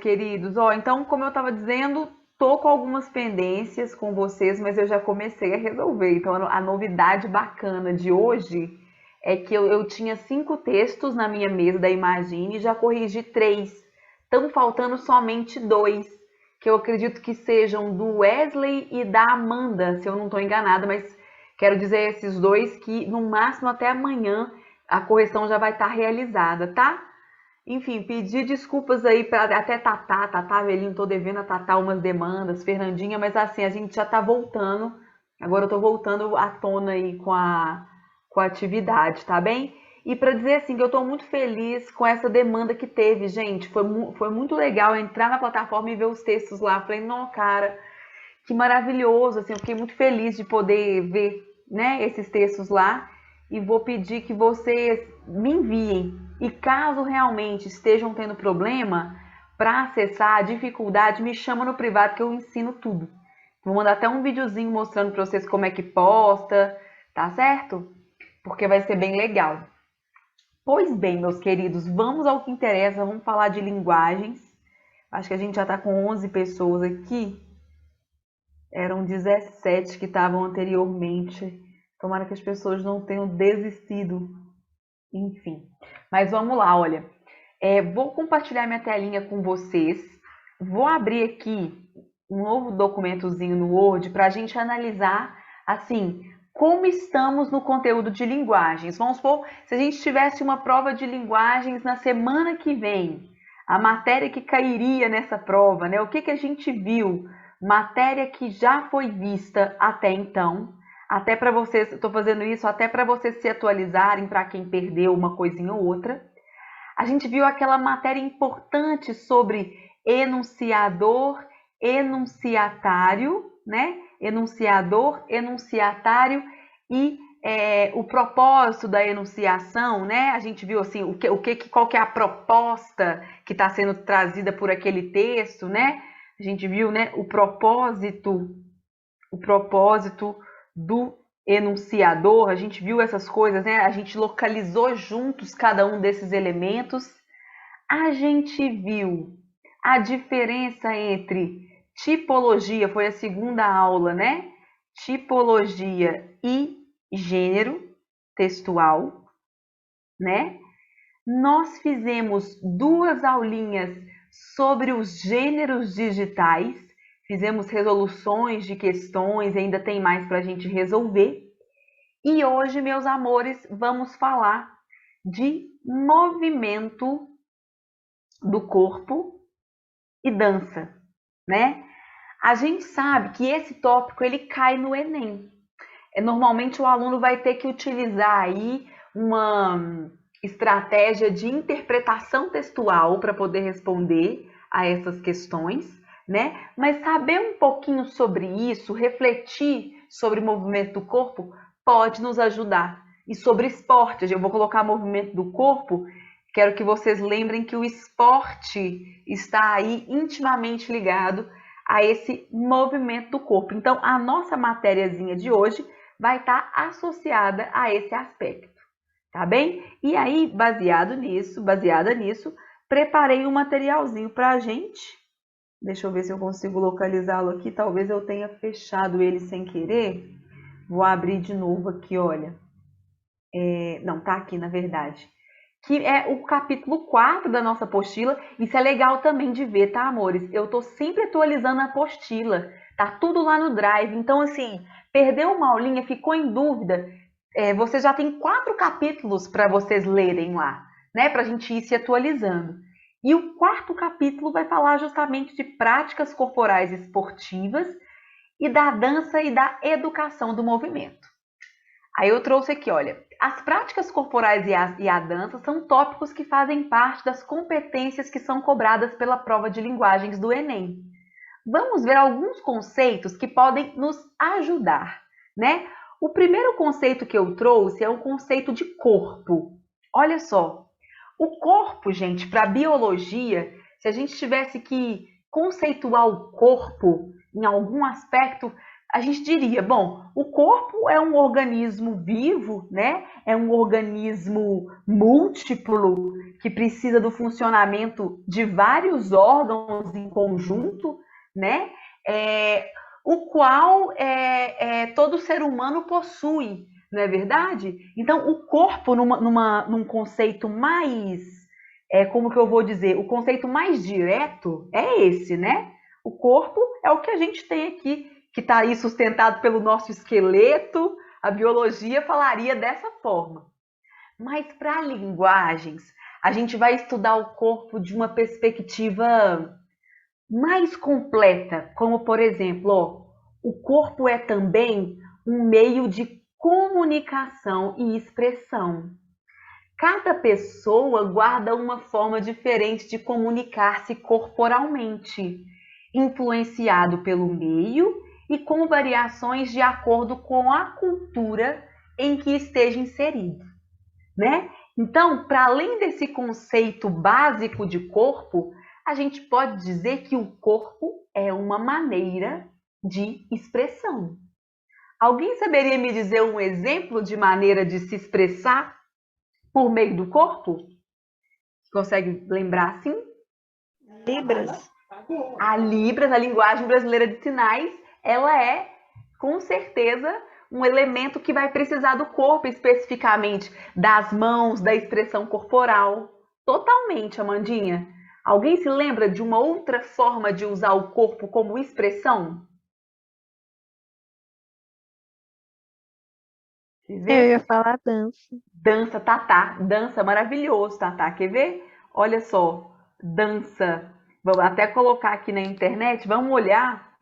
queridos. Ó, então, como eu estava dizendo, tô com algumas pendências com vocês, mas eu já comecei a resolver. Então, a novidade bacana de hoje é que eu tinha 5 textos na minha mesa da Imagine e já corrigi 3. Estão faltando somente 2, que eu acredito que sejam do Wesley e da Amanda, se eu não estou enganada, mas quero dizer esses dois que no máximo até amanhã a correção já vai estar realizada, tá? Enfim, pedir desculpas aí para até Tatá, velhinho, tô devendo a Tatá umas demandas, Fernandinha, mas assim, a gente já tá voltando. Agora eu tô voltando à tona aí com a atividade, tá bem? E para dizer assim que eu tô muito feliz com essa demanda que teve, gente. Foi muito legal entrar na plataforma e ver os textos lá. Falei, não, cara, que maravilhoso, assim, eu fiquei muito feliz de poder ver, né, esses textos lá e vou pedir que vocês me enviem. E caso realmente estejam tendo problema para acessar, dificuldade, me chama no privado que eu ensino tudo. Vou mandar até um videozinho mostrando para vocês como é que posta, tá certo? Porque vai ser bem legal. Pois bem, meus queridos, vamos ao que interessa, vamos falar de linguagens. Acho que a gente já está com 11 pessoas aqui. Eram 17 que estavam anteriormente. Tomara que as pessoas não tenham desistido. Enfim. Mas vamos lá, olha. Vou compartilhar minha telinha com vocês. Vou abrir aqui um novo documentozinho no Word para a gente analisar, assim, como estamos no conteúdo de linguagens. Vamos supor, se a gente tivesse uma prova de linguagens na semana que vem, a matéria que cairia nessa prova, né? O que a gente viu? Matéria que já foi vista até então. Até para vocês, estou fazendo isso até para vocês se atualizarem, para quem perdeu uma coisinha ou outra. A gente viu aquela matéria importante sobre enunciador, enunciatário, né? Enunciador, enunciatário e o propósito da enunciação, né? A gente viu assim qual que é a proposta que está sendo trazida por aquele texto, né? A gente viu, né, o propósito do enunciador, a gente viu essas coisas, né? A gente localizou juntos cada um desses elementos. A gente viu a diferença entre tipologia, foi a segunda aula, né? Tipologia e gênero textual, né? Nós fizemos 2 aulinhas sobre os gêneros digitais, fizemos resoluções de questões, ainda tem mais para a gente resolver. E hoje, meus amores, vamos falar de movimento do corpo e dança, né? A gente sabe que esse tópico ele cai no Enem. Normalmente o aluno vai ter que utilizar aí uma estratégia de interpretação textual para poder responder a essas questões, né? Mas saber um pouquinho sobre isso, refletir sobre o movimento do corpo, pode nos ajudar. E sobre esporte, eu vou colocar movimento do corpo, quero que vocês lembrem que o esporte está aí intimamente ligado a esse movimento do corpo. Então, a nossa matériazinha de hoje vai estar associada a esse aspecto, tá bem? E aí, baseada nisso, preparei um materialzinho para a gente. Deixa eu ver se eu consigo localizá-lo aqui. Talvez eu tenha fechado ele sem querer. Vou abrir de novo aqui, olha. Não, tá aqui na verdade. Que é o capítulo 4 da nossa apostila. Isso é legal também de ver, tá, amores? Eu tô sempre atualizando a apostila. Tá tudo lá no Drive. Então, assim, perdeu uma aulinha, ficou em dúvida, você já tem 4 capítulos para vocês lerem lá, né? Pra gente ir se atualizando. E o 4º capítulo vai falar justamente de práticas corporais esportivas e da dança e da educação do movimento. Aí eu trouxe aqui, olha, as práticas corporais e a dança são tópicos que fazem parte das competências que são cobradas pela prova de linguagens do Enem. Vamos ver alguns conceitos que podem nos ajudar, né? O primeiro conceito que eu trouxe é o conceito de corpo. Olha só, o corpo, gente, para a biologia, se a gente tivesse que conceituar o corpo em algum aspecto, a gente diria, bom, o corpo é um organismo vivo, né? É um organismo múltiplo que precisa do funcionamento de vários órgãos em conjunto, né? O qual todo ser humano possui, não é verdade? Então, o corpo, num conceito mais, como que eu vou dizer, o conceito mais direto é esse, né? O corpo é o que a gente tem aqui, que está aí sustentado pelo nosso esqueleto. A biologia falaria dessa forma. Mas para linguagens, a gente vai estudar o corpo de uma perspectiva mais completa, como por exemplo, ó, o corpo é também um meio de comunicação e expressão. Cada pessoa guarda uma forma diferente de comunicar-se corporalmente, influenciado pelo meio e com variações de acordo com a cultura em que esteja inserido, né? Então, para além desse conceito básico de corpo, a gente pode dizer que o corpo é uma maneira de expressão. Alguém saberia me dizer um exemplo de maneira de se expressar por meio do corpo? Consegue lembrar assim? Libras. A Libras, a linguagem brasileira de sinais, ela é com certeza um elemento que vai precisar do corpo especificamente, das mãos, da expressão corporal. Totalmente, Amandinha. Alguém se lembra de uma outra forma de usar o corpo como expressão? Quer Eu ver? ia falar dança. Dança, Tatá. Dança maravilhoso, Tatá. Quer ver? Olha só. Dança. Vamos até colocar aqui na internet. Vamos olhar.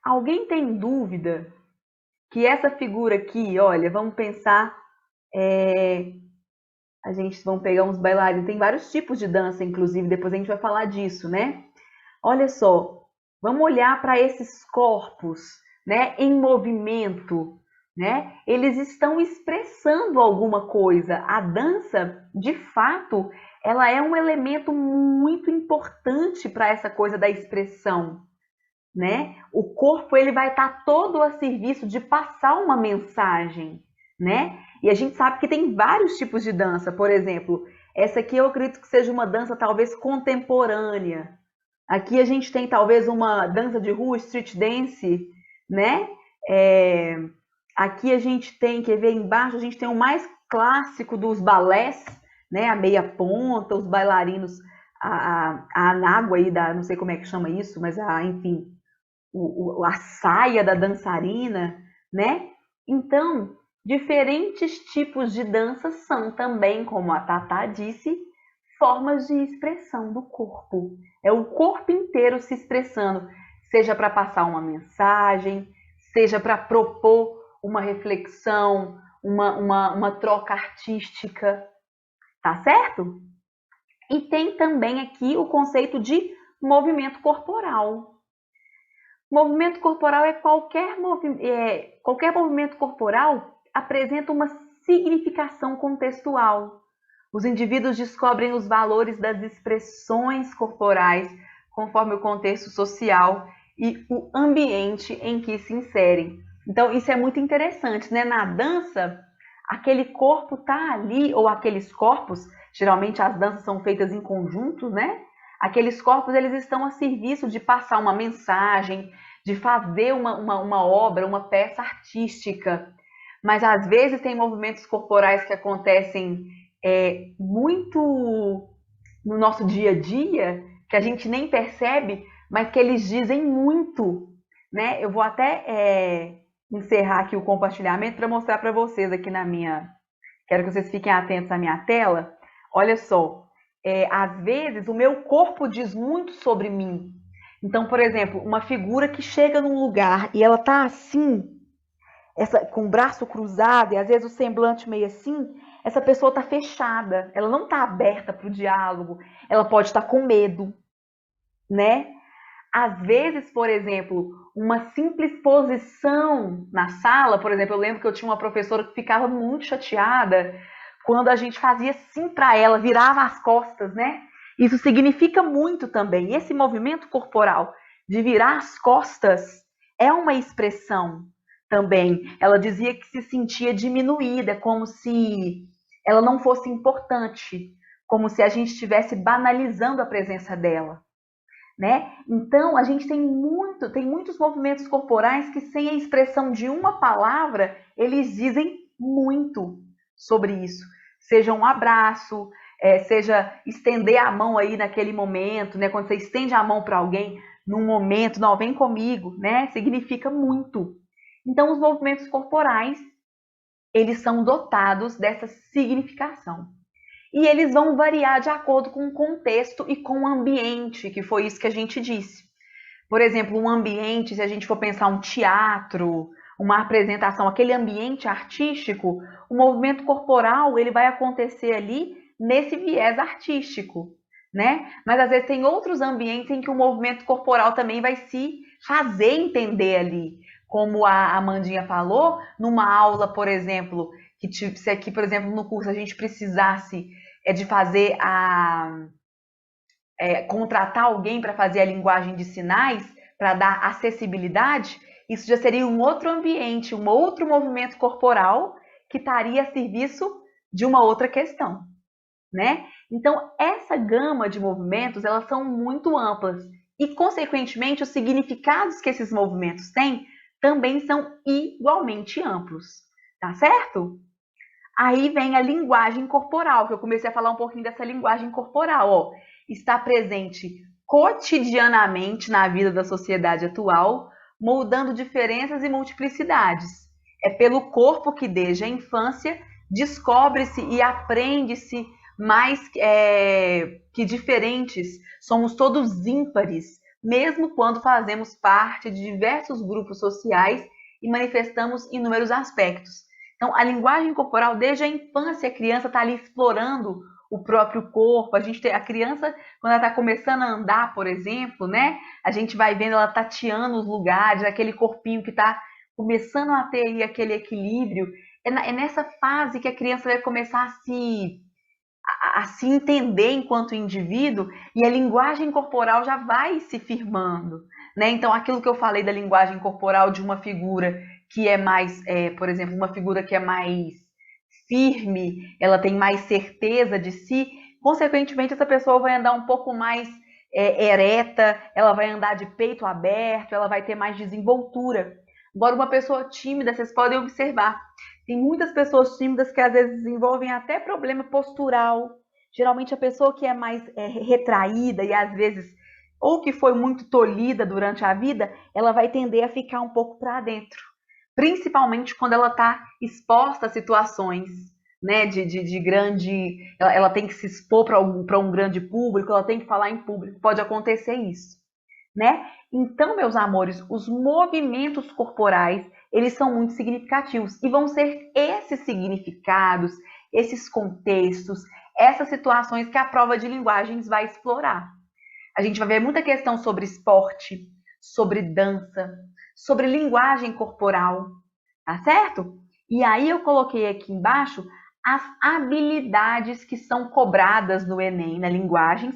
Alguém tem dúvida que essa figura aqui, olha, vamos pensar, a gente vamos pegar uns bailarinos, tem vários tipos de dança, inclusive, depois a gente vai falar disso, né? Olha só, vamos olhar para esses corpos, né, em movimento, né? Eles estão expressando alguma coisa. A dança, de fato, ela é um elemento muito importante para essa coisa da expressão, né? O corpo ele vai estar todo a serviço de passar uma mensagem, né? E a gente sabe que tem vários tipos de dança. Por exemplo, essa aqui eu acredito que seja uma dança talvez contemporânea. Aqui a gente tem talvez uma dança de rua, street dance, né? É, aqui a gente tem, quer ver embaixo, a gente tem o mais clássico dos balés, né? A meia ponta, os bailarinos, a anágua aí da, não sei como é que chama isso, mas enfim, a saia da dançarina, né? Então, diferentes tipos de dança são também, como a Tatá disse, formas de expressão do corpo. É o corpo inteiro se expressando, seja para passar uma mensagem, seja para propor uma reflexão, uma troca artística, tá certo? E tem também aqui o conceito de movimento corporal. Movimento corporal qualquer movimento corporal apresenta uma significação contextual. Os indivíduos descobrem os valores das expressões corporais conforme o contexto social e o ambiente em que se inserem. Então, isso é muito interessante, né? Na dança, aquele corpo tá ali, ou aqueles corpos, geralmente as danças são feitas em conjunto, né? Aqueles corpos, eles estão a serviço de passar uma mensagem, de fazer uma obra, uma peça artística. Mas, às vezes, tem movimentos corporais que acontecem muito no nosso dia a dia, que a gente nem percebe, mas que eles dizem muito, né? Eu vou até encerrar aqui o compartilhamento para mostrar para vocês aqui na minha... Quero que vocês fiquem atentos à minha tela. Olha só, às vezes o meu corpo diz muito sobre mim. Então, por exemplo, uma figura que chega num lugar e ela tá assim, com o braço cruzado e às vezes o semblante meio assim, essa pessoa está fechada, ela não está aberta para o diálogo, ela pode estar com medo, né? Às vezes, por exemplo, uma simples posição na sala, por exemplo, eu lembro que eu tinha uma professora que ficava muito chateada quando a gente fazia assim para ela, virava as costas, né? Isso significa muito também. Esse movimento corporal de virar as costas é uma expressão também. Ela dizia que se sentia diminuída, como se ela não fosse importante, como se a gente estivesse banalizando a presença dela, né? Então, a gente tem muitos movimentos corporais que, sem a expressão de uma palavra, eles dizem muito sobre isso. Seja um abraço, seja estender a mão aí naquele momento, né? Quando você estende a mão para alguém num momento, não, vem comigo, né? Significa muito. Então, os movimentos corporais, eles são dotados dessa significação. E eles vão variar de acordo com o contexto e com o ambiente, que foi isso que a gente disse. Por exemplo, um ambiente, se a gente for pensar um teatro, uma apresentação, aquele ambiente artístico, o movimento corporal ele vai acontecer ali nesse viés artístico, né? Mas às vezes tem outros ambientes em que o movimento corporal também vai se fazer entender ali. Como a Amandinha falou, numa aula, por exemplo, que se aqui, por exemplo, no curso a gente precisasse de fazer contratar alguém para fazer a linguagem de sinais, para dar acessibilidade, isso já seria um outro ambiente, um outro movimento corporal que estaria a serviço de uma outra questão, né? Então, essa gama de movimentos, elas são muito amplas e, consequentemente, os significados que esses movimentos têm também são igualmente amplos, tá certo? Aí vem a linguagem corporal, que eu comecei a falar um pouquinho dessa linguagem corporal, ó. Está presente cotidianamente na vida da sociedade atual, moldando diferenças e multiplicidades. É pelo corpo que, desde a infância, descobre-se e aprende-se mais que diferentes, somos todos ímpares, mesmo quando fazemos parte de diversos grupos sociais e manifestamos inúmeros aspectos. Então, a linguagem corporal, desde a infância, a criança está ali explorando o próprio corpo. A criança, quando ela está começando a andar, por exemplo, né? A gente vai vendo ela tateando os lugares, aquele corpinho que está começando a ter aí aquele equilíbrio. É nessa fase que a criança vai começar a se entender enquanto indivíduo e a linguagem corporal já vai se firmando, né? Então, aquilo que eu falei da linguagem corporal de uma figura que é mais, por exemplo, uma figura que é mais firme, ela tem mais certeza de si, consequentemente essa pessoa vai andar um pouco mais ereta, ela vai andar de peito aberto, ela vai ter mais desenvoltura. Agora, uma pessoa tímida, vocês podem observar, tem muitas pessoas tímidas que às vezes desenvolvem até problema postural. Geralmente a pessoa que é mais retraída e às vezes ou que foi muito tolhida durante a vida, ela vai tender a ficar um pouco para dentro. Principalmente quando ela está exposta a situações, né, de grande... Ela tem que se expor para um grande público, ela tem que falar em público. Pode acontecer isso, né? Então, meus amores, os movimentos corporais, eles são muito significativos e vão ser esses significados, esses contextos, essas situações que a prova de linguagens vai explorar. A gente vai ver muita questão sobre esporte, sobre dança, sobre linguagem corporal, tá certo? E aí eu coloquei aqui embaixo as habilidades que são cobradas no Enem, na linguagens,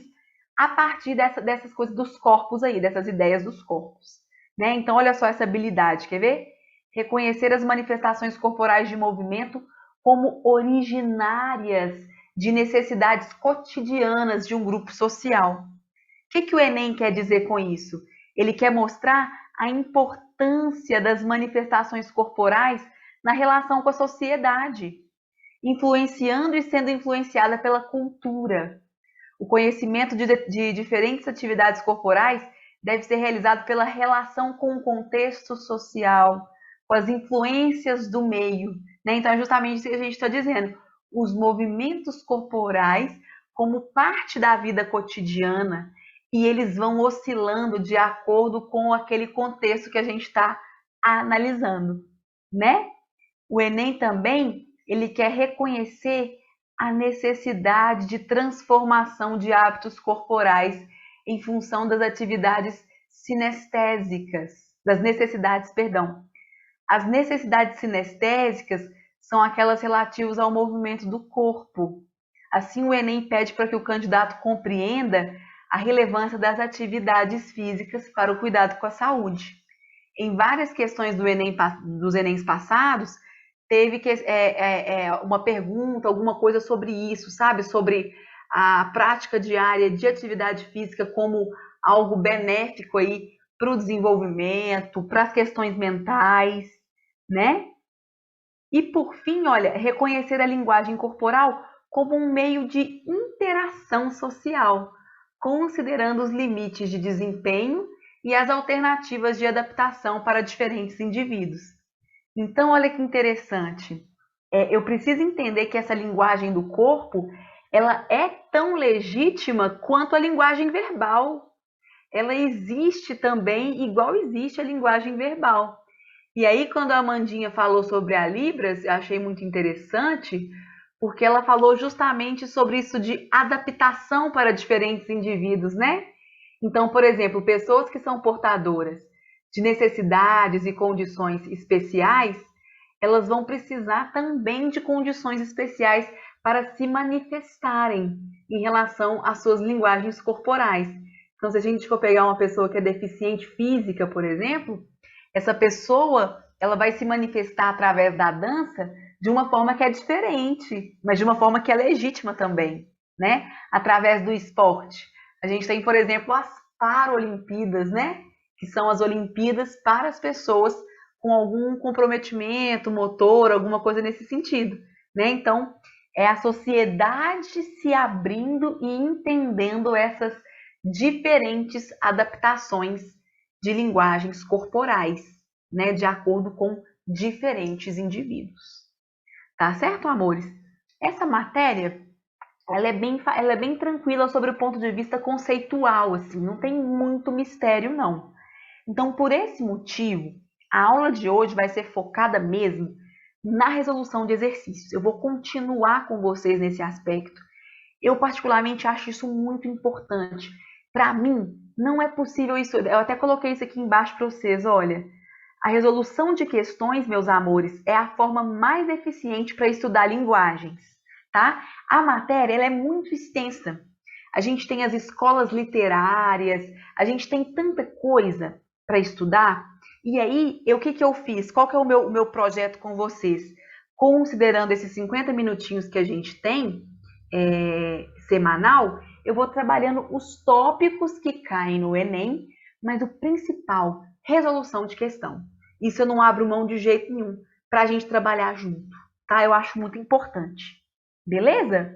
a partir dessas coisas dos corpos aí, dessas ideias dos corpos, né? Então, olha só essa habilidade, quer ver? Reconhecer as manifestações corporais de movimento como originárias de necessidades cotidianas de um grupo social. O que o Enem quer dizer com isso? Ele quer mostrar a importância das manifestações corporais na relação com a sociedade, influenciando e sendo influenciada pela cultura. O conhecimento de diferentes atividades corporais deve ser realizado pela relação com o contexto social, com as influências do meio, né? Então, é justamente isso que a gente está dizendo. Os movimentos corporais como parte da vida cotidiana e eles vão oscilando de acordo com aquele contexto que a gente está analisando, né? O Enem também, ele quer reconhecer a necessidade de transformação de hábitos corporais em função das atividades sinestésicas, das necessidades, perdão. As necessidades sinestésicas são aquelas relativas ao movimento do corpo. Assim, o Enem pede para que o candidato compreenda a relevância das atividades físicas para o cuidado com a saúde. em várias questões dos Enems passados, teve uma pergunta, alguma coisa sobre isso, sabe? Sobre a prática diária de atividade física como algo benéfico aí para o desenvolvimento, para as questões mentais, né? E por fim, olha, reconhecer a linguagem corporal como um meio de interação social, considerando os limites de desempenho e as alternativas de adaptação para diferentes indivíduos. Então, olha que interessante. Eu preciso entender que essa linguagem do corpo, ela é tão legítima quanto a linguagem verbal. Ela existe também, igual existe a linguagem verbal. E aí, quando a Amandinha falou sobre a Libras, eu achei muito interessante, porque ela falou justamente sobre isso de adaptação para diferentes indivíduos, né? Então, por exemplo, pessoas que são portadoras de necessidades e condições especiais, elas vão precisar também de condições especiais para se manifestarem em relação às suas linguagens corporais. Então, se a gente for pegar uma pessoa que é deficiente física, por exemplo, essa pessoa ela vai se manifestar através da dança de uma forma que é diferente, mas de uma forma que é legítima também, né? Através do esporte. A gente tem, por exemplo, as Paralimpíadas, né? Que são as Olimpíadas para as pessoas com algum comprometimento motor, alguma coisa nesse sentido, né? Então, é a sociedade se abrindo e entendendo essas diferentes adaptações de linguagens corporais, né? De acordo com diferentes indivíduos. Tá certo, amores? Essa matéria ela é bem tranquila sobre o ponto de vista conceitual, assim, não tem muito mistério, não. Então, por esse motivo, a aula de hoje vai ser focada mesmo na resolução de exercícios. Eu vou continuar com vocês nesse aspecto. Eu, particularmente, acho isso muito importante. Para mim, não é possível isso. Eu até coloquei isso aqui embaixo para vocês, olha. A resolução de questões, meus amores, é a forma mais eficiente para estudar linguagens, tá? A matéria ela é muito extensa. A gente tem as escolas literárias, a gente tem tanta coisa para estudar. E aí, o que eu fiz? Qual que é o meu projeto com vocês? Considerando esses 50 minutinhos que a gente tem, semanal, eu vou trabalhando os tópicos que caem no Enem, mas o principal, resolução de questão. Isso eu não abro mão de jeito nenhum, para a gente trabalhar junto, tá? Eu acho muito importante. Beleza?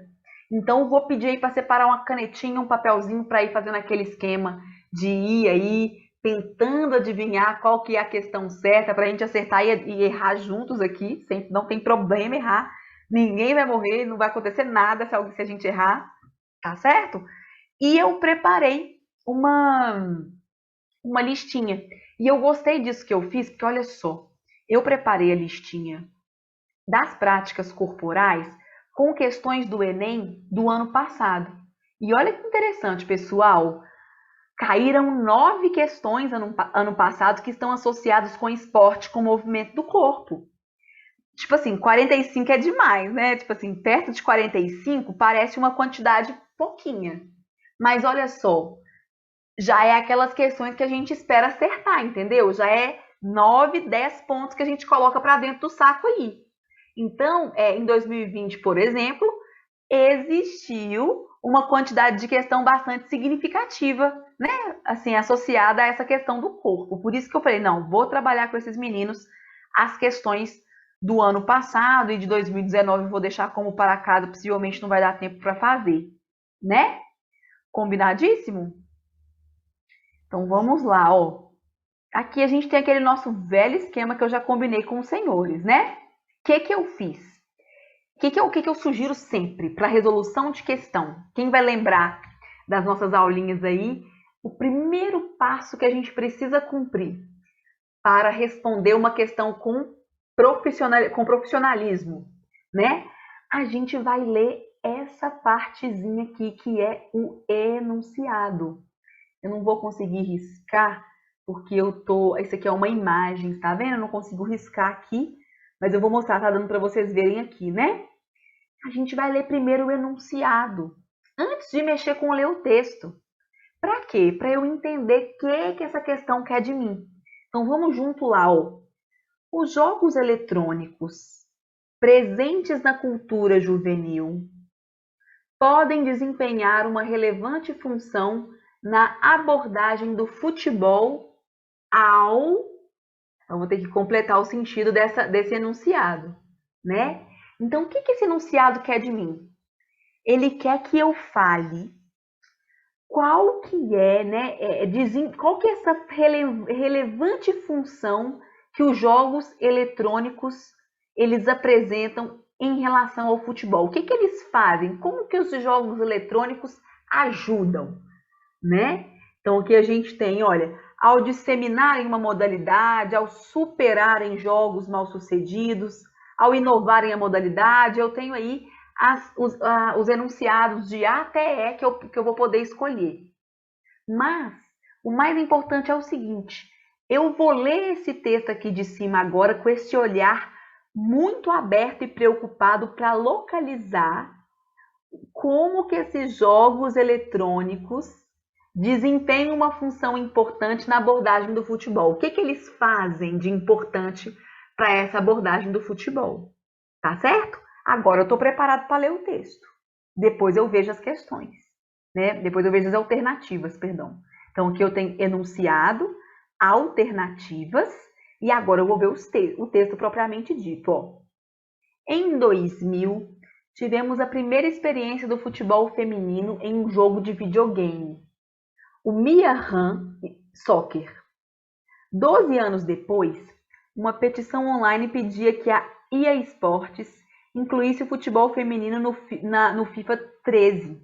Então, eu vou pedir aí para separar uma canetinha, um papelzinho para ir fazendo aquele esquema de ir aí, tentando adivinhar qual que é a questão certa, para a gente acertar e errar juntos aqui, sempre, não tem problema errar. Ninguém vai morrer, não vai acontecer nada se a gente errar, tá certo? E eu preparei uma listinha. E eu gostei disso que eu fiz, porque olha só, eu preparei a listinha das práticas corporais com questões do Enem do ano passado. E olha que interessante, pessoal. Caíram 9 questões ano passado que estão associadas com esporte, com movimento do corpo. Tipo assim, 45 é demais, né? Tipo assim, perto de 45 parece uma quantidade pouquinha. Mas olha só, já é aquelas questões que a gente espera acertar, entendeu? Já é 9, 10 pontos que a gente coloca para dentro do saco aí. Então, em 2020, por exemplo, existiu uma quantidade de questão bastante significativa, né? Assim, associada a essa questão do corpo. Por isso que eu falei, não, vou trabalhar com esses meninos as questões do ano passado e de 2019 eu vou deixar como para casa, possivelmente não vai dar tempo para fazer, né? Combinadíssimo? Então vamos lá, ó. Aqui a gente tem aquele nosso velho esquema que eu já combinei com os senhores, né? O que eu fiz? O que eu sugiro sempre para resolução de questão? Quem vai lembrar das nossas aulinhas aí? O primeiro passo que a gente precisa cumprir para responder uma questão com profissionalismo, né? A gente vai ler essa partezinha aqui que é o enunciado. Eu não vou conseguir riscar porque isso aqui é uma imagem, tá vendo? Eu não consigo riscar aqui, mas eu vou mostrar, tá dando para vocês verem aqui, né? A gente vai ler primeiro o enunciado, antes de mexer com ler o texto. Para quê? Para eu entender o que essa questão quer de mim. Então vamos junto lá, ó. Os jogos eletrônicos presentes na cultura juvenil podem desempenhar uma relevante função na abordagem do futebol ao... Eu vou ter que completar o sentido desse enunciado, né? Então, o que esse enunciado quer de mim? Ele quer que eu fale qual que é, né, qual que é essa relevante função que os jogos eletrônicos eles apresentam em relação ao futebol. O que eles fazem? Como que os jogos eletrônicos ajudam, né? Então, aqui a gente tem, olha, ao disseminarem uma modalidade, ao superarem jogos mal sucedidos, ao inovarem a modalidade, eu tenho aí os enunciados de A até E que eu vou poder escolher. Mas o mais importante é o seguinte, eu vou ler esse texto aqui de cima agora com esse olhar muito aberto e preocupado para localizar como que esses jogos eletrônicos desempenham uma função importante na abordagem do futebol. O que eles fazem de importante para essa abordagem do futebol? Tá certo? Agora eu estou preparado para ler o texto. Depois eu vejo as questões, né? Depois eu vejo as alternativas, perdão. Então aqui eu tenho enunciado, alternativas, e agora eu vou ver o texto propriamente dito. Ó. Em 2000, tivemos a primeira experiência do futebol feminino em um jogo de videogame, o Mia-Hamm Soccer. 12 anos depois, uma petição online pedia que a EA Sports incluísse o futebol feminino no FIFA 13.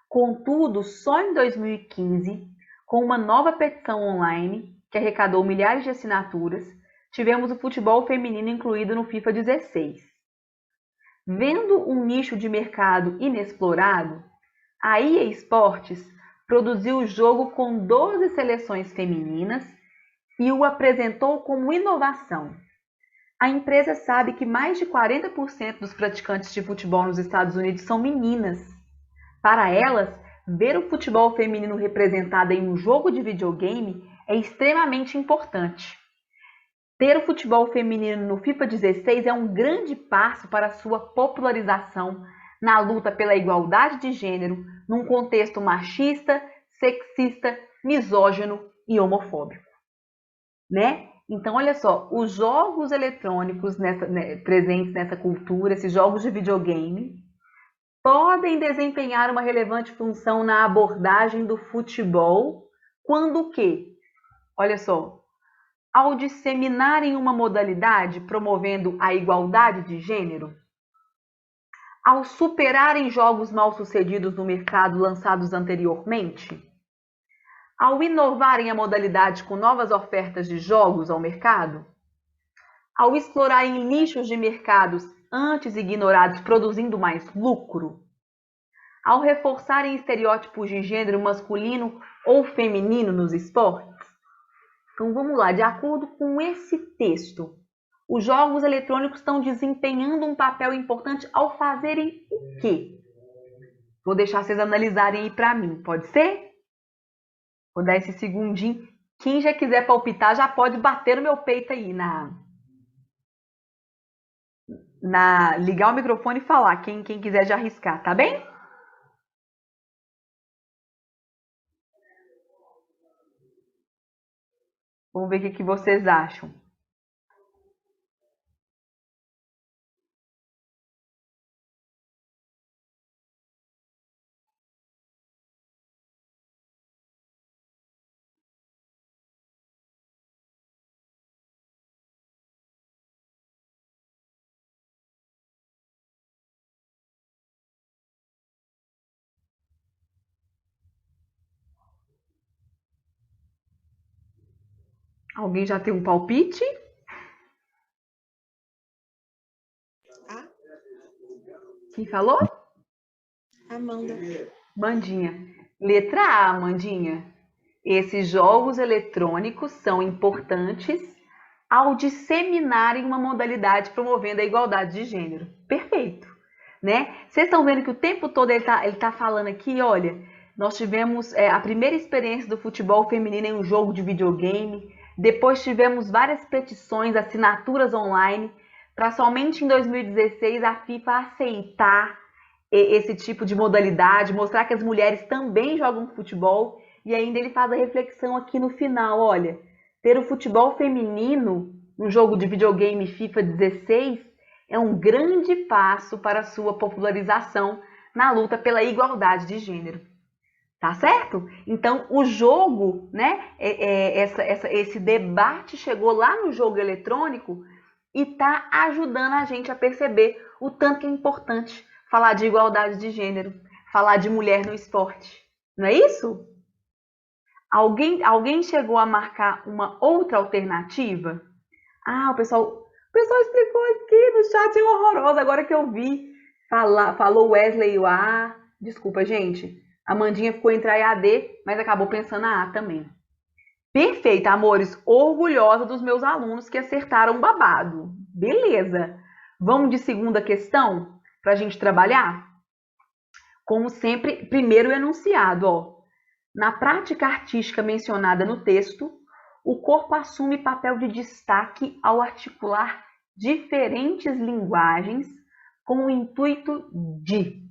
Contudo, só em 2015, com uma nova petição online, que arrecadou milhares de assinaturas, tivemos o futebol feminino incluído no FIFA 16. Vendo um nicho de mercado inexplorado, a EA Sports produziu o jogo com 12 seleções femininas e o apresentou como inovação. A empresa sabe que mais de 40% dos praticantes de futebol nos Estados Unidos são meninas. Para elas, ver o futebol feminino representado em um jogo de videogame é extremamente importante. Ter o futebol feminino no FIFA 16 é um grande passo para sua popularização na luta pela igualdade de gênero, num contexto machista, sexista, misógino e homofóbico. Né? Então, olha só, os jogos eletrônicos presentes nessa cultura, esses jogos de videogame, podem desempenhar uma relevante função na abordagem do futebol, quando o quê? Olha só, ao disseminarem uma modalidade promovendo a igualdade de gênero, ao superarem jogos mal sucedidos no mercado lançados anteriormente, ao inovarem a modalidade com novas ofertas de jogos ao mercado, ao explorarem nichos de mercados antes ignorados produzindo mais lucro, ao reforçarem estereótipos de gênero masculino ou feminino nos esportes. Então vamos lá, de acordo com esse texto, os jogos eletrônicos estão desempenhando um papel importante ao fazerem o quê? Vou deixar vocês analisarem aí para mim, pode ser? Vou dar esse segundinho. Quem já quiser palpitar já pode bater no meu peito aí, ligar o microfone e falar. Quem quiser já arriscar, tá bem? Vamos ver o que vocês acham. Alguém já tem um palpite? Quem falou? Amanda. Mandinha. Letra A, Amandinha. Esses jogos eletrônicos são importantes ao disseminarem uma modalidade promovendo a igualdade de gênero. Perfeito. Né? Vocês estão vendo que o tempo todo ele tá falando aqui, olha, nós tivemos a primeira experiência do futebol feminino em um jogo de videogame, Depois tivemos várias petições, assinaturas online, para somente em 2016 a FIFA aceitar esse tipo de modalidade, mostrar que as mulheres também jogam futebol. E ainda ele faz a reflexão aqui no final, olha, ter o futebol feminino no jogo de videogame FIFA 16 é um grande passo para a sua popularização na luta pela igualdade de gênero. Tá certo? Então, o jogo, né, esse debate chegou lá no jogo eletrônico e tá ajudando a gente a perceber o tanto que é importante falar de igualdade de gênero, falar de mulher no esporte. Não é isso? Alguém chegou a marcar uma outra alternativa? Ah, o pessoal explicou aqui no chat, é horrorosa, agora que eu vi. Falou Wesley A. Desculpa, gente. A Mandinha ficou entre A e AD, mas acabou pensando a A também. Perfeito, amores. Orgulhosa dos meus alunos que acertaram o babado. Beleza. Vamos de segunda questão para a gente trabalhar? Como sempre, primeiro o enunciado, ó. Na prática artística mencionada no texto, o corpo assume papel de destaque ao articular diferentes linguagens com o intuito de,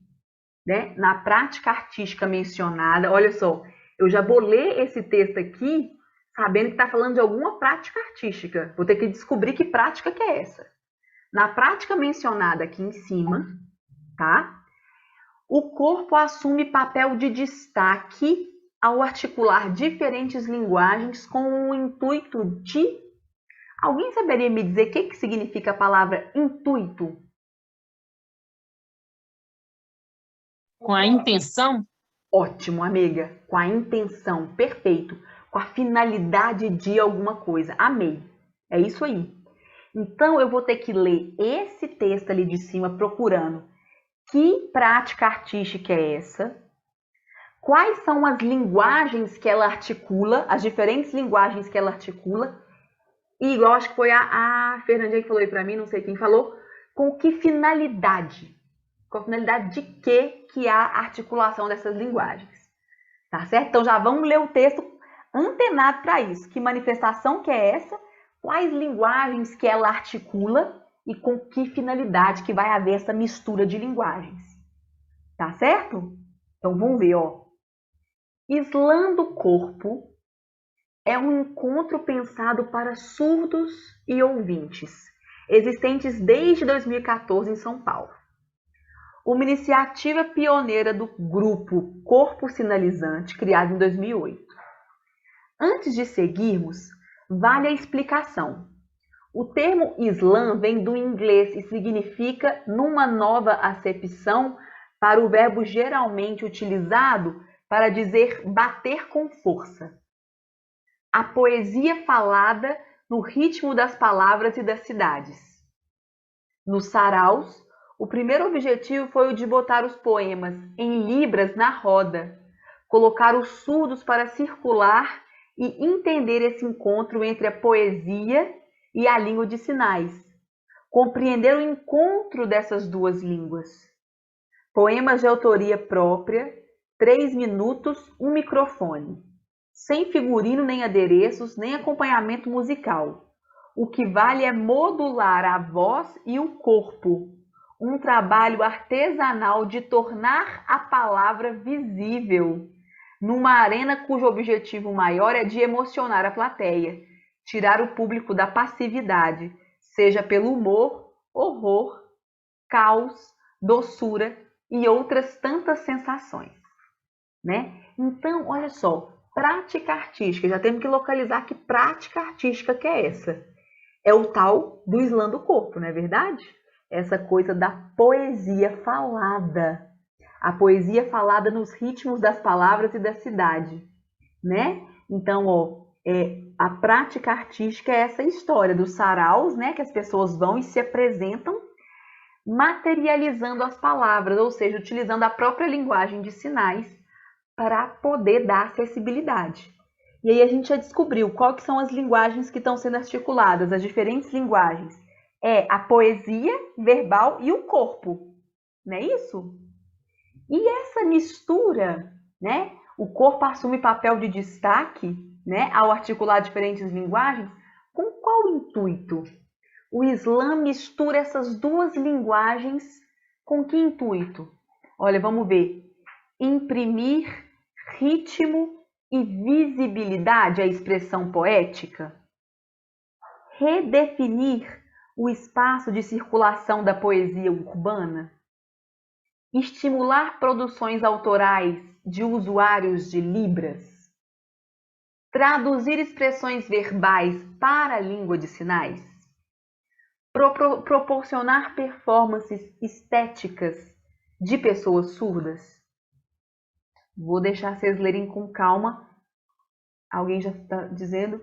né? Na prática artística mencionada, olha só, eu já vou ler esse texto aqui sabendo que está falando de alguma prática artística. Vou ter que descobrir que prática que é essa. Na prática mencionada aqui em cima, tá? O corpo assume papel de destaque ao articular diferentes linguagens com o intuito de... Alguém saberia me dizer o que significa a palavra intuito? Com a intenção? Ótimo, amiga. Com a intenção, perfeito. Com a finalidade de alguma coisa. Amei. É isso aí. Então, eu vou ter que ler esse texto ali de cima procurando que prática artística é essa, quais são as linguagens que ela articula, as diferentes linguagens que ela articula, e igual acho que foi a Fernandinha que falou aí para mim, não sei quem falou, com que finalidade? Com a finalidade de que há a articulação dessas linguagens. Tá certo? Então já vamos ler o texto antenado para isso. Que manifestação que é essa? Quais linguagens que ela articula e com que finalidade que vai haver essa mistura de linguagens. Tá certo? Então vamos ver, ó. Slam do corpo é um encontro pensado para surdos e ouvintes, existentes desde 2014 em São Paulo. Uma iniciativa pioneira do grupo Corpo Sinalizante, criado em 2008. Antes de seguirmos, vale a explicação. O termo slam vem do inglês e significa numa nova acepção para o verbo geralmente utilizado para dizer bater com força. A poesia falada no ritmo das palavras e das cidades. Nos saraus, o primeiro objetivo foi o de botar os poemas em libras na roda, colocar os surdos para circular e entender esse encontro entre a poesia e a língua de sinais, compreender o encontro dessas duas línguas. Poemas de autoria própria, 3 minutos, um microfone, sem figurino nem adereços, nem acompanhamento musical. O que vale é modular a voz e o corpo, um trabalho artesanal de tornar a palavra visível, numa arena cujo objetivo maior é de emocionar a plateia, tirar o público da passividade, seja pelo humor, horror, caos, doçura e outras tantas sensações, né? Então, olha só, prática artística, já temos que localizar que prática artística que é essa. É o tal do slam do corpo, não é verdade? Essa coisa da poesia falada. A poesia falada nos ritmos das palavras e da cidade, né? Então, ó, a prática artística é essa história dos saraus, né? Que as pessoas vão e se apresentam materializando as palavras, ou seja, utilizando a própria linguagem de sinais para poder dar acessibilidade. E aí a gente já descobriu quais são as linguagens que estão sendo articuladas, as diferentes linguagens. É a poesia verbal e o corpo, não é isso? E essa mistura, né? O corpo assume papel de destaque, né, ao articular diferentes linguagens, com qual intuito? O Islã mistura essas duas linguagens com que intuito? Olha, vamos ver. Imprimir ritmo e visibilidade à expressão poética. Redefinir o espaço de circulação da poesia urbana. Estimular produções autorais de usuários de Libras. Traduzir expressões verbais para a língua de sinais. Proporcionar performances estéticas de pessoas surdas. Vou deixar vocês lerem com calma. Alguém já está dizendo?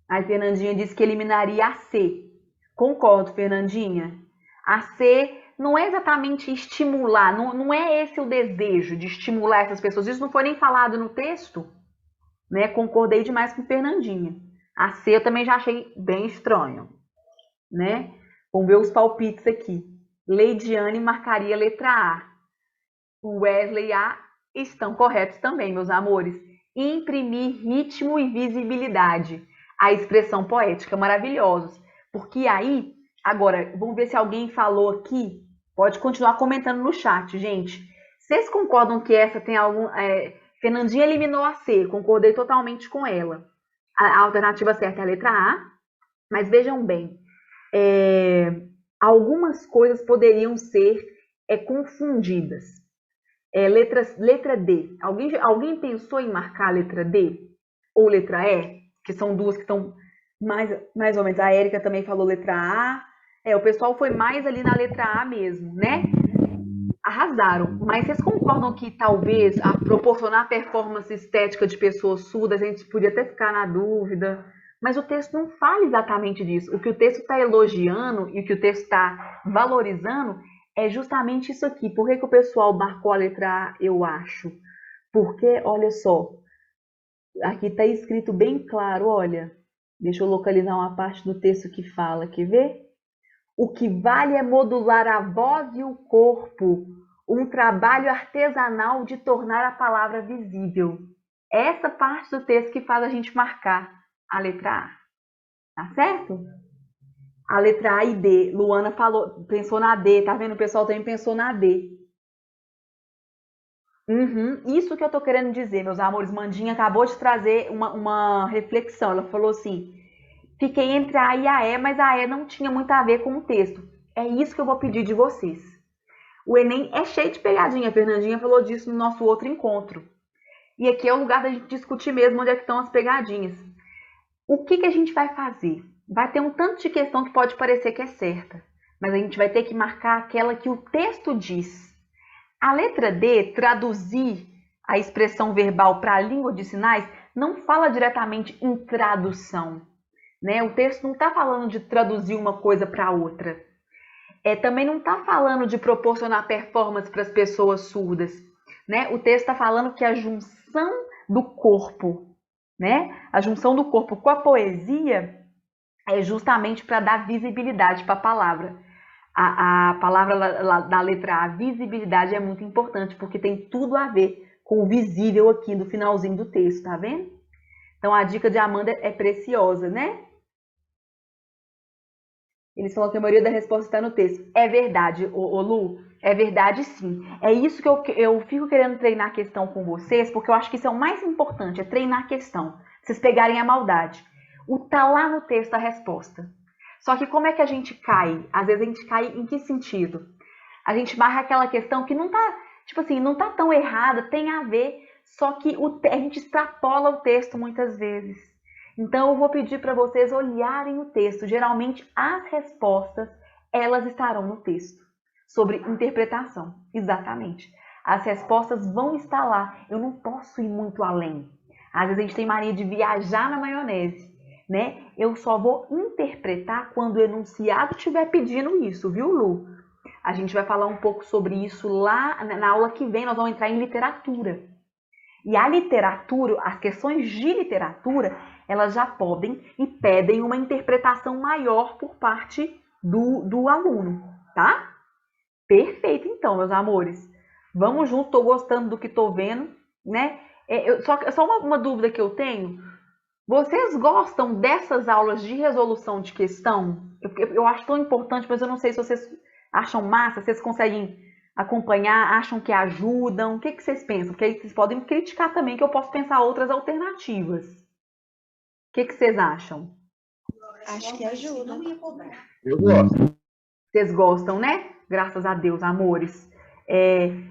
A Fernandinha disse que eliminaria a C. Concordo, Fernandinha. A C não é exatamente estimular, não é esse o desejo de estimular essas pessoas. Isso não foi nem falado no texto, né? Concordei demais com Fernandinha. A C eu também já achei bem estranho, né? Vamos ver os palpites aqui. Leidiane marcaria a letra A. O Wesley e A estão corretos também, meus amores. Imprimir ritmo e visibilidade. A expressão poética, maravilhosos. Porque aí, agora, vamos ver se alguém falou aqui. Pode continuar comentando no chat, gente. Vocês concordam que essa tem algum... Fernandinha eliminou a C, concordei totalmente com ela. A alternativa certa é a letra A. Mas vejam bem, algumas coisas poderiam ser confundidas. Letra D. Alguém pensou em marcar a letra D? Ou letra E? Que são duas que estão mais ou menos. A Érica também falou letra A. O pessoal foi mais ali na letra A mesmo, né? Arrasaram. Mas vocês concordam que talvez a proporcionar performance estética de pessoas surdas, a gente podia até ficar na dúvida, mas o texto não fala exatamente disso. O que o texto está elogiando e o que o texto está valorizando é justamente isso aqui. Por que o pessoal marcou a letra A, eu acho? Porque, olha só, aqui está escrito bem claro, olha, deixa eu localizar uma parte do texto que fala, quer ver? O que vale é modular a voz e o corpo, um trabalho artesanal de tornar a palavra visível. Essa parte do texto que faz a gente marcar a letra A, tá certo? A letra A e D, Luana falou, pensou na D, tá vendo? O pessoal também pensou na D. Isso que eu tô querendo dizer, meus amores. Mandinha acabou de trazer uma reflexão. Ela falou assim, fiquei entre a A e a E, mas a E não tinha muito a ver com o texto. É isso que eu vou pedir de vocês. O Enem é cheio de pegadinha. A Fernandinha falou disso no nosso outro encontro. E aqui é o lugar da gente discutir mesmo onde é que estão as pegadinhas. O que a gente vai fazer? Vai ter um tanto de questão que pode parecer que é certa, mas a gente vai ter que marcar aquela que o texto diz. A letra D, traduzir a expressão verbal para a língua de sinais, não fala diretamente em tradução, né? O texto não está falando de traduzir uma coisa para outra. Também não está falando de proporcionar performance para as pessoas surdas, né? O texto está falando que a junção do corpo, né? A junção do corpo com a poesia é justamente para dar visibilidade para a palavra. A palavra da letra A, visibilidade, é muito importante, porque tem tudo a ver com o visível aqui no finalzinho do texto, tá vendo? Então, a dica de Amanda é preciosa, né? Eles falam que a maioria da resposta está no texto. É verdade, Lu? É verdade, sim. É isso que eu fico querendo treinar a questão com vocês, porque eu acho que isso é o mais importante, é treinar a questão. Vocês pegarem a maldade. Tá lá no texto a resposta. Só que como é que a gente cai? Às vezes a gente cai em que sentido? A gente marca aquela questão que não tá, tipo assim, não tá tão errada, tem a ver, só que a gente extrapola o texto muitas vezes. Então eu vou pedir para vocês olharem o texto. Geralmente as respostas, elas estarão no texto. Sobre interpretação, exatamente. As respostas vão estar lá. Eu não posso ir muito além. Às vezes a gente tem mania de viajar na maionese, né? Eu só vou interpretar quando o enunciado estiver pedindo isso, viu, Lu? A gente vai falar um pouco sobre isso lá na aula que vem. Nós vamos entrar em literatura. E a literatura, as questões de literatura, elas já podem e pedem uma interpretação maior por parte do aluno, tá? Perfeito, então, meus amores. Vamos junto, tô gostando do que tô vendo, né? Só uma dúvida que eu tenho. Vocês gostam dessas aulas de resolução de questão? Eu acho tão importante, mas eu não sei se vocês acham massa, vocês conseguem acompanhar, acham que ajudam. O que que vocês pensam? Porque aí vocês podem criticar também, que eu posso pensar outras alternativas. O que que vocês acham? Acho que ajuda. Eu gosto. Vocês gostam, né? Graças a Deus, amores.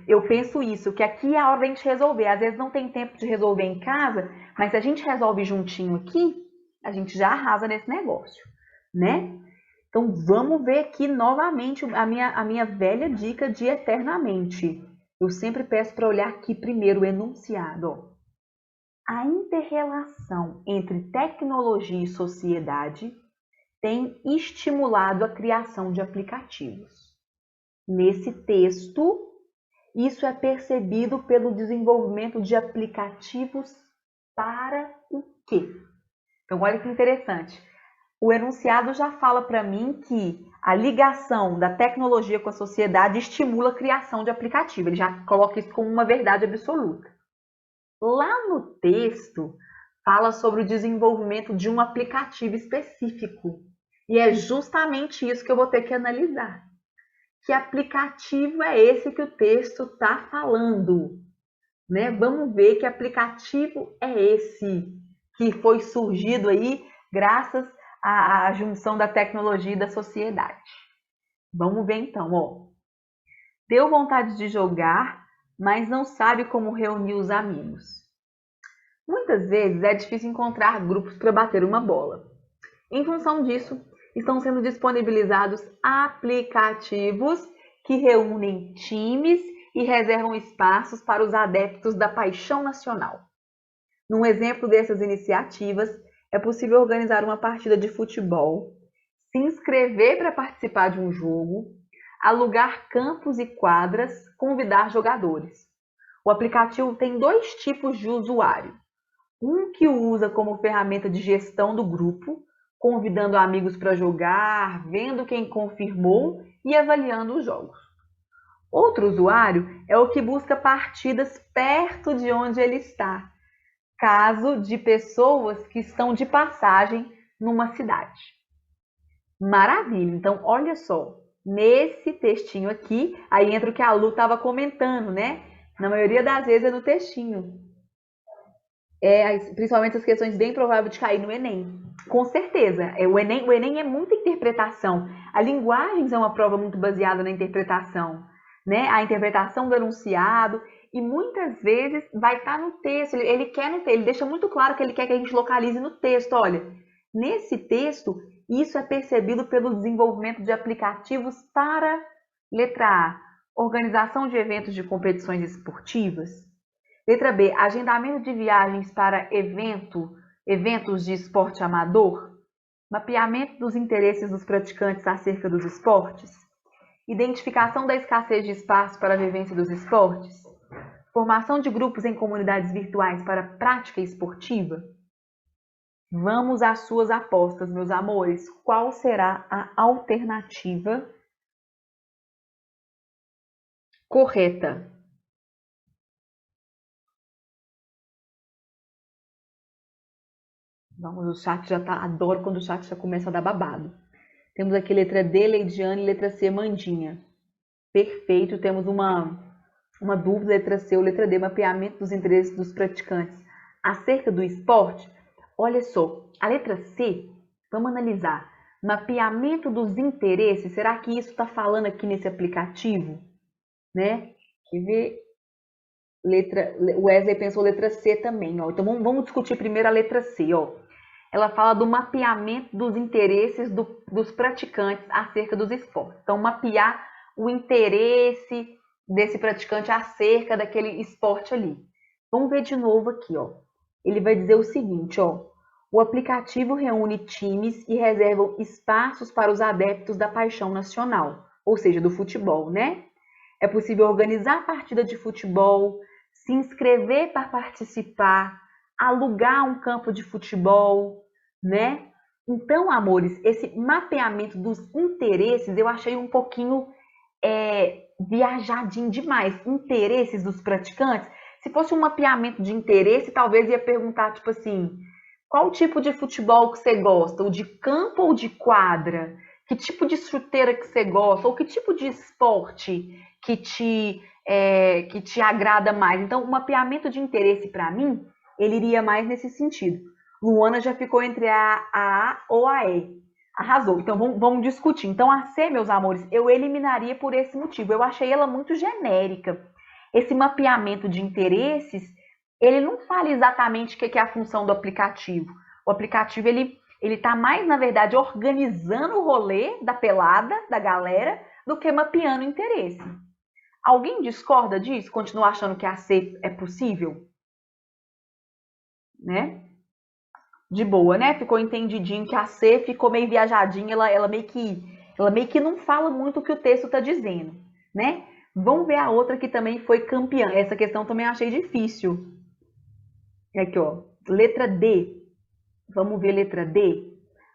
Eu penso isso, que aqui é a hora da gente resolver. Às vezes não tem tempo de resolver em casa, mas se a gente resolve juntinho aqui, a gente já arrasa nesse negócio, né? Então vamos ver aqui novamente a minha velha dica de eternamente. Eu sempre peço para olhar aqui primeiro o enunciado. Ó. A inter-relação entre tecnologia e sociedade tem estimulado a criação de aplicativos. Nesse texto, isso é percebido pelo desenvolvimento de aplicativos para o quê? Então, olha que interessante. O enunciado já fala para mim que a ligação da tecnologia com a sociedade estimula a criação de aplicativo. Ele já coloca isso como uma verdade absoluta. Lá no texto, fala sobre o desenvolvimento de um aplicativo específico. E é justamente isso que eu vou ter que analisar. Que aplicativo é esse que o texto está falando? Né? Vamos ver que aplicativo é esse que foi surgido aí graças à junção da tecnologia e da sociedade. Vamos ver então. Ó. Deu vontade de jogar, mas não sabe como reunir os amigos. Muitas vezes é difícil encontrar grupos para bater uma bola. Em função disso, estão sendo disponibilizados aplicativos que reúnem times e reservam espaços para os adeptos da paixão nacional. Num exemplo dessas iniciativas, é possível organizar uma partida de futebol, se inscrever para participar de um jogo, alugar campos e quadras, convidar jogadores. O aplicativo tem dois tipos de usuário. Um que o usa como ferramenta de gestão do grupo, convidando amigos para jogar, vendo quem confirmou e avaliando os jogos. Outro usuário é o que busca partidas perto de onde ele está, caso de pessoas que estão de passagem numa cidade. Maravilha! Então, olha só, nesse textinho aqui, aí entra o que a Lu estava comentando, né? Na maioria das vezes é no textinho. Principalmente as questões bem prováveis de cair no Enem. Com certeza. O Enem é muita interpretação. A linguagem é uma prova muito baseada na interpretação. Né? A interpretação do enunciado. E muitas vezes vai estar no texto. Ele quer no texto. Ele deixa muito claro que ele quer que a gente localize no texto. Olha, nesse texto, isso é percebido pelo desenvolvimento de aplicativos para, letra A, organização de eventos de competições esportivas. Letra B, agendamento de viagens para eventos de esporte amador, mapeamento dos interesses dos praticantes acerca dos esportes, identificação da escassez de espaço para a vivência dos esportes, formação de grupos em comunidades virtuais para prática esportiva. Vamos às suas apostas, meus amores. Qual será a alternativa correta? Vamos, o chat já tá. Adoro quando o chat já começa a dar babado. Temos aqui letra D, Leidiane, letra C, Mandinha. Perfeito. Temos uma dúvida, letra C ou letra D, mapeamento dos interesses dos praticantes acerca do esporte. Olha só, a letra C, vamos analisar. Mapeamento dos interesses, será que isso está falando aqui nesse aplicativo? Né? Quer ver? O Wesley pensou letra C também, ó. Então vamos discutir primeiro a letra C, ó. Ela fala do mapeamento dos interesses dos praticantes acerca dos esportes. Então, mapear o interesse desse praticante acerca daquele esporte ali. Vamos ver de novo aqui, ó. Ele vai dizer o seguinte, ó. O aplicativo reúne times e reserva espaços para os adeptos da paixão nacional, ou seja, do futebol, né? É possível organizar a partida de futebol, se inscrever para participar, alugar um campo de futebol, né? Então, amores, esse mapeamento dos interesses eu achei um pouquinho viajadinho demais. Interesses dos praticantes. Se fosse um mapeamento de interesse, talvez ia perguntar, tipo assim, Qual tipo de futebol que você gosta? O de campo ou de quadra? Que tipo de chuteira que você gosta? Ou que tipo de esporte que te agrada mais? Então, o mapeamento de interesse, para mim, ele iria mais nesse sentido. Luana já ficou entre a A ou a E. Arrasou. Então, vamos discutir. Então, a C, meus amores, eu eliminaria por esse motivo. Eu achei ela muito genérica. Esse mapeamento de interesses, ele não fala exatamente o que é a função do aplicativo. O aplicativo, ele está mais, na verdade, organizando o rolê da pelada, da galera, do que mapeando o interesse. Alguém discorda disso? Continua achando que a C é possível? Né? De boa, né? Ficou entendidinho que a C ficou meio viajadinha, ela meio que não fala muito o que o texto está dizendo, né? Vamos ver a outra que também foi campeã. Essa questão também achei difícil. Aqui, ó. Letra D. Vamos ver letra D?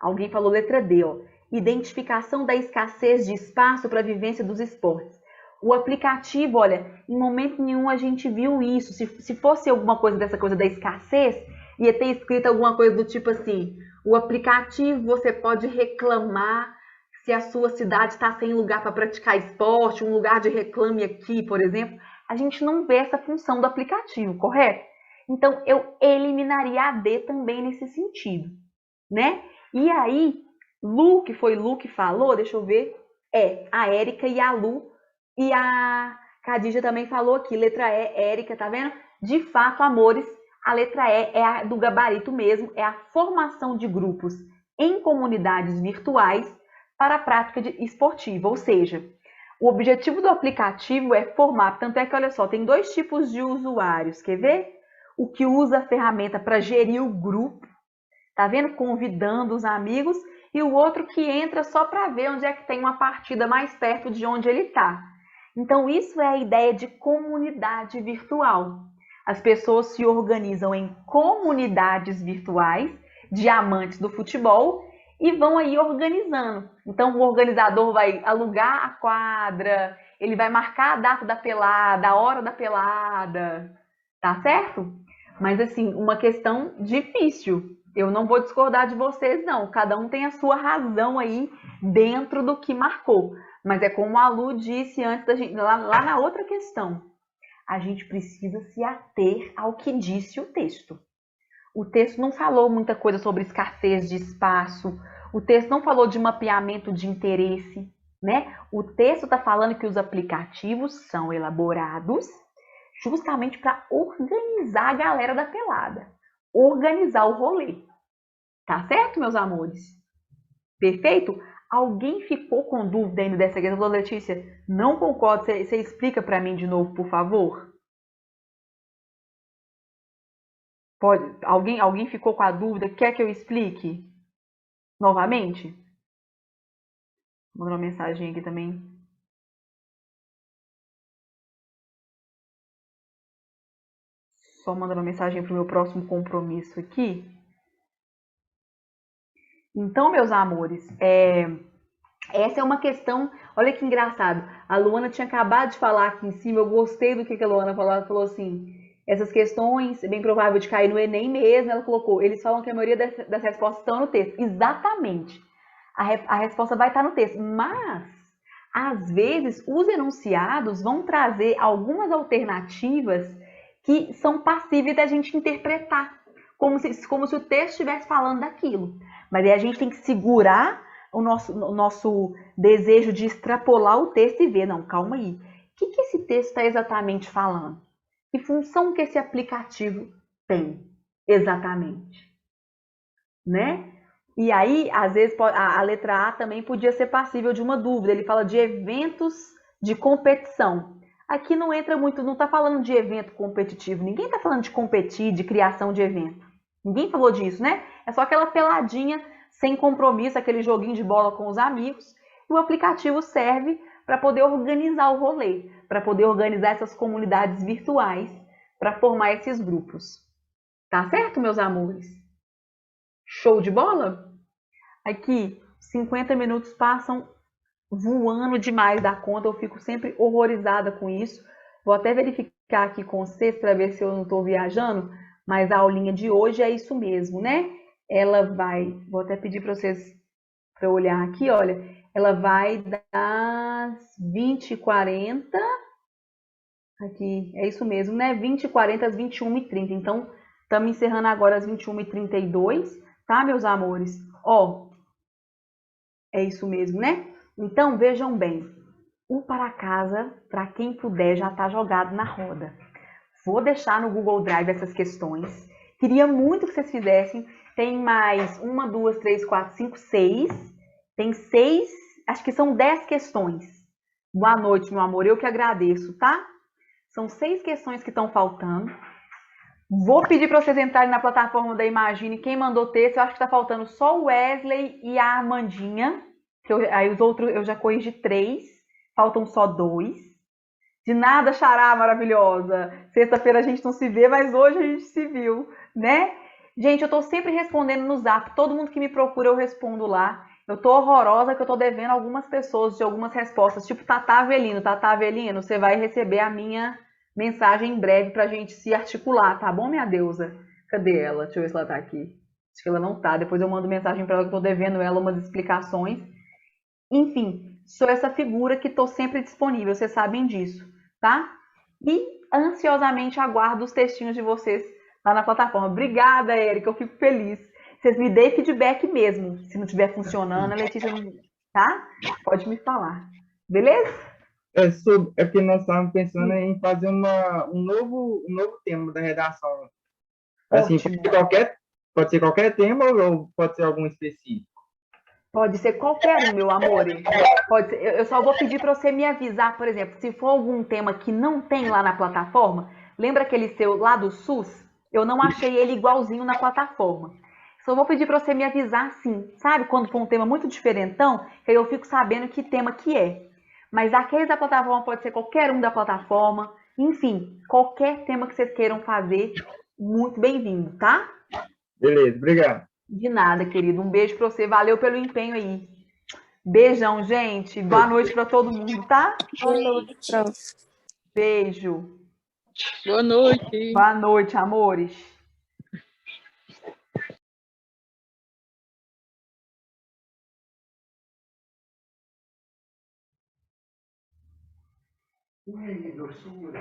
Alguém falou letra D, ó. Identificação da escassez de espaço para a vivência dos esportes. O aplicativo, olha, em momento nenhum a gente viu isso. Se fosse alguma coisa dessa coisa da escassez, ia ter escrito alguma coisa do tipo assim: o aplicativo você pode reclamar se a sua cidade está sem lugar para praticar esporte, um lugar de reclame aqui, por exemplo. A gente não vê essa função do aplicativo, correto? Então, eu eliminaria a D também nesse sentido, né? E aí, Lu, que foi Lu que falou, deixa eu ver, a Érica e a Lu, e a Khadija também falou aqui, letra E, Érica, tá vendo? De fato, amores, a letra E é a do gabarito mesmo, é a formação de grupos em comunidades virtuais para a prática esportiva, ou seja, o objetivo do aplicativo é formar, tanto é que, olha só, tem dois tipos de usuários, quer ver? O que usa a ferramenta para gerir o grupo, tá vendo? Convidando os amigos, e o outro que entra só para ver onde é que tem uma partida mais perto de onde ele está. Então, isso é a ideia de comunidade virtual. As pessoas se organizam em comunidades virtuais de amantes do futebol e vão aí organizando. Então, o organizador vai alugar a quadra, ele vai marcar a data da pelada, a hora da pelada, tá certo? Mas, assim, uma questão difícil. Eu não vou discordar de vocês, não. Cada um tem a sua razão aí dentro do que marcou. Mas é como a Lu disse antes da gente, lá na outra questão. A gente precisa se ater ao que disse o texto. O texto não falou muita coisa sobre escassez de espaço. O texto não falou de mapeamento de interesse, né? O texto está falando que os aplicativos são elaborados justamente para organizar a galera da pelada. Organizar o rolê. Tá certo, meus amores? Perfeito? Alguém ficou com dúvida ainda dessa questão? Letícia, não concordo. Você explica para mim de novo, por favor? Pode? Alguém ficou com a dúvida? Quer que eu explique novamente? Vou mandar uma mensagem aqui também. Só mandando uma mensagem para o meu próximo compromisso aqui. Então, meus amores, essa é uma questão. Olha que engraçado. A Luana tinha acabado de falar aqui em cima. Eu gostei do que a Luana falou. Ela falou assim: essas questões, é bem provável de cair no Enem mesmo. Ela colocou: eles falam que a maioria das respostas estão no texto. Exatamente. A resposta vai estar no texto. Mas, às vezes, os enunciados vão trazer algumas alternativas que são passíveis da gente interpretar. Como se o texto estivesse falando daquilo. Mas aí a gente tem que segurar o nosso desejo de extrapolar o texto e ver, não, calma aí. O que esse texto está exatamente falando? Que função que esse aplicativo tem exatamente? Né? E aí, às vezes, a letra A também podia ser passível de uma dúvida. Ele fala de eventos de competição. Aqui não entra muito, não está falando de evento competitivo. Ninguém está falando de competir, de criação de evento. Ninguém falou disso, né? É só aquela peladinha sem compromisso, aquele joguinho de bola com os amigos. E o aplicativo serve para poder organizar o rolê, para poder organizar essas comunidades virtuais, para formar esses grupos. Tá certo, meus amores? Show de bola? Aqui, 50 minutos passam voando demais da conta, eu fico sempre horrorizada com isso. Vou até verificar aqui com vocês para ver se eu não estou viajando, mas a aulinha de hoje é isso mesmo, né? ela vai, vou até pedir para vocês para olhar aqui, olha, ela vai das 20h40, aqui, é isso mesmo, né? 20h40 às 21h30. Então, estamos encerrando agora às 21h32, tá, meus amores? Ó, é isso mesmo, né? Então, vejam bem, o para casa, para quem puder, já está jogado na roda. Vou deixar no Google Drive essas questões. Queria muito que vocês fizessem. Tem mais uma, duas, três, quatro, cinco, seis. Tem seis, acho que são 10 questões. Boa noite, meu amor. Eu que agradeço, tá? São 6 questões que estão faltando. Vou pedir para vocês entrarem na plataforma da Imagine. Quem mandou texto, eu acho que está faltando só o Wesley e a Armandinha. Aí os outros eu já corrigi 3. Faltam só 2. De nada, Xará maravilhosa. Sexta-feira a gente não se vê, mas hoje a gente se viu, né? Gente, eu tô sempre respondendo no Zap. Todo mundo que me procura eu respondo lá. Eu tô horrorosa que eu tô devendo algumas pessoas de algumas respostas, tipo Tata Avelino. Tata Avelino, você vai receber a minha mensagem em breve pra gente se articular, tá bom, minha deusa? Cadê ela? Deixa eu ver se ela tá aqui. Acho que ela não tá. Depois eu mando mensagem pra ela que eu tô devendo ela umas explicações. Enfim, sou essa figura que tô sempre disponível, vocês sabem disso, tá? E ansiosamente aguardo os textinhos de vocês lá na plataforma. Obrigada, Érica, eu fico feliz. Vocês me deem feedback mesmo. Se não estiver funcionando, a Letícia não. Tá? Pode me falar. Beleza? É porque nós estávamos pensando em fazer um novo tema da redação. Assim, Ótimo. pode ser qualquer tema ou pode ser algum específico? Pode ser qualquer um, meu amor. Pode ser. Eu só vou pedir para você me avisar, por exemplo, se for algum tema que não tem lá na plataforma, lembra aquele seu lá do SUS? Eu não achei ele igualzinho na plataforma. Só vou pedir para você me avisar sim, sabe? Quando for um tema muito diferentão, que aí eu fico sabendo que tema que é. Mas aqueles da plataforma pode ser qualquer um da plataforma. Enfim, qualquer tema que vocês queiram fazer, muito bem-vindo, tá? Beleza, obrigado. De nada, querido. Um beijo para você. Valeu pelo empenho aí. Beijão, gente. Boa noite para todo mundo, tá? Boa noite, prof. Beijo. Boa noite. Boa noite, amores. Ui, doçura.